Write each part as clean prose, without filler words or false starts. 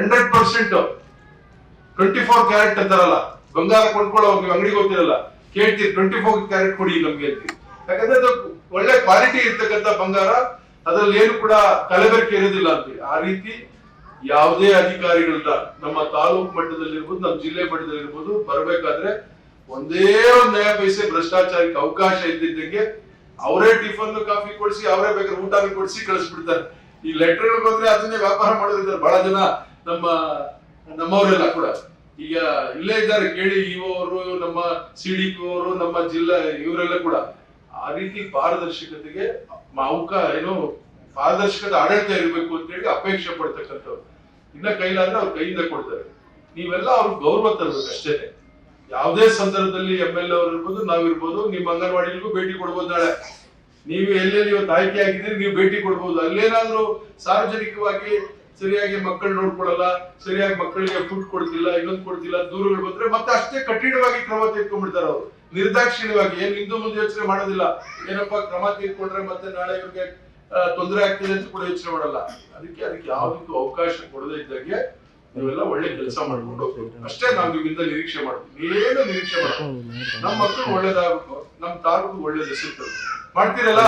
100% 24 carrot ಅಂತಾರಲ್ಲ, ಬಂಗಾರ ಕೊಂಡ್ಕೊಳ್ಳೋ ನೀವು ಅಂಗಡಿಗೆ ಹೋಗ್ತಿರಲ್ಲ, ಕೇಳ್ತೀರಿ 24 ಕ್ಯಾರೆಟ್ ಕೊಡಿ ನಮ್ಗೆ ಅಂತ. ಯಾಕಂದ್ರೆ ಅದು ಒಳ್ಳೆ ಕ್ವಾಲಿಟಿ ಇರ್ತಕ್ಕಂಥ ಬಂಗಾರ, ಅದ್ರಲ್ಲಿ ಏನು ಕೂಡ ಕಲಬೆರಕೆ ಇರೋದಿಲ್ಲ ಅಂತ. ಆ ರೀತಿ ಯಾವುದೇ ಅಧಿಕಾರಿಗಳನ್ನ ನಮ್ಮ ತಾಲೂಕು ಮಟ್ಟದಲ್ಲಿರ್ಬೋದು, ನಮ್ಮ ಜಿಲ್ಲೆ ಮಟ್ಟದಲ್ಲಿರ್ಬೋದು ಬರ್ಬೇಕಾದ್ರೆ ಒಂದೇ ಒಂದು ನಯ ಪೈಸೆ ಭ್ರಷ್ಟಾಚಾರಕ್ಕೆ ಅವಕಾಶ ಇದ್ದಿದ್ದಂಗೆ ಅವರೇ ಟಿಫನ್ ಕಾಫಿ ಕೊಡಿಸಿ, ಅವರೇ ಬೇಕಾದ್ರೆ ಊಟ ಕೊಡಿಸಿ ಕಳಿಸ್ಬಿಡ್ತಾರೆ. ಈ ಲೆಟರ್ ಬಂದ್ರೆ ಅದನ್ನೇ ವ್ಯಾಪಾರ ಮಾಡೋದಿದ್ದಾರೆ ಬಹಳ ಜನ ನಮ್ಮವರೆಲ್ಲ ಕೂಡ. ಈಗ ಇಲ್ಲೇ ಇದ್ದಾರೆ ಕೇಳಿ, ಇಒ ಅವರು, ನಮ್ಮ CDP ಅವರು, ನಮ್ಮ ಜಿಲ್ಲಾ ಇವರೆಲ್ಲ ಕೂಡ ಆ ರೀತಿ ಪಾರದರ್ಶಕತೆಗೆ ಪಾರದರ್ಶಕತೆ ಆಡಳಿತ ಇರಬೇಕು ಅಂತ ಹೇಳಿ ಅಪೇಕ್ಷೆ ಪಡ್ತಕ್ಕಂಥವ್ರು. ಇನ್ನ ಕೈಲಾದ್ರೆ ಅವ್ರ ಕೈಯಿಂದ ಕೊಡ್ತಾರೆ. ನೀವೆಲ್ಲ ಅವ್ರಿಗೆ ಗೌರವ ತರಬೇಕು ಅಷ್ಟೇನೆ. ಯಾವುದೇ ಸಂದರ್ಭದಲ್ಲಿ MLA ಅವ್ರು ಇರ್ಬೋದು, ನಾವಿರ್ಬೋದು, ನಿಮ್ಮ ಅಂಗನವಾಡಿಗೂ ಭೇಟಿ ಕೊಡ್ಬೋದು. ನಾಳೆ ನೀವು ಎಲ್ಲೆಲ್ಲಿ ಇವತ್ತು ಆಯ್ಕೆ ಆಗಿದ್ದೀರಿ, ನೀವು ಭೇಟಿ ಕೊಡ್ಬೋದು. ಅಲ್ಲೇನಾದ್ರೂ ಸಾರ್ವಜನಿಕವಾಗಿ ಸರಿಯಾಗಿ ಮಕ್ಕಳು ನೋಡ್ಕೊಳಲ್ಲ, ಸರಿಯಾಗಿ ಮಕ್ಕಳಿಗೆ ಫುಡ್ ಕೊಡ್ತಿಲ್ಲ, ಇನ್ನೊಂದು ಕೊಡ್ತಿಲ್ಲ, ದೂರುಗಳು ಬಂದ್ರೆ ಮತ್ತೆ ಅಷ್ಟೇ ಕಠಿಣವಾಗಿ ಕ್ರಮ ತೆಗೆದುಕೊಂಡ್ಬಿಡ್ತಾರೆ ಅವರು, ನಿರ್ದಾಕ್ಷಿಣ್ಯವಾಗಿ. ಏನ್ ಹಿಂದೂ ಮುಂದೆ ಯೋಚನೆ ಮಾಡೋದಿಲ್ಲ, ಏನಪ್ಪಾ ಕ್ರಮ ತೆಗೆದುಕೊಂಡ್ರೆ ಮತ್ತೆ ನಾಳೆ ಇವ್ರಿಗೆ ತೊಂದರೆ ಆಗ್ತದೆ ಅಂತ ಕೂಡ ಯೋಚನೆ ಮಾಡಲ್ಲ. ಅದಕ್ಕೆ ಯಾವ್ದಕ್ಕೂ ಅವಕಾಶ ಕೊಡದೇ ಇದ್ದಾಗೆ ನೀವೆಲ್ಲ ಒಳ್ಳೆ ಕೆಲಸ ಮಾಡ್ಕೊಂಡು ಹೋಗ್ಬೇಕು ಅಷ್ಟೇ. ನಾವು ನಿಮ್ಮಿಂದ ನಿರೀಕ್ಷೆ ಮಾಡ್ತೀವಿ, ಏನು ನಿರೀಕ್ಷೆ ಮಾಡ್ತೀವಿ. ನಮ್ಮ ಮಕ್ಕಳು ಒಳ್ಳೇದಾಗಬೇಕು, ನಮ್ಮ ತಾಲೂಕು ಒಳ್ಳೇದು ಹೆಸರು ಮಾಡ್ತೀರಲ್ಲ,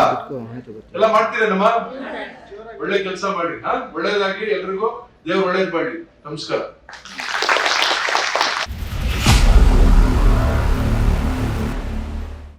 ಎಲ್ಲ ಮಾಡ್ತೀರೇನಮ್ಮ? ಒಳ್ಳೆ ಕೆಲಸ ಮಾಡಿ, ಒಳ್ಳೇದಾಗಿ ಎಲ್ರಿಗೂ ದೇವ್ರು ಒಳ್ಳೇದ್ ಮಾಡಿ. ನಮಸ್ಕಾರ.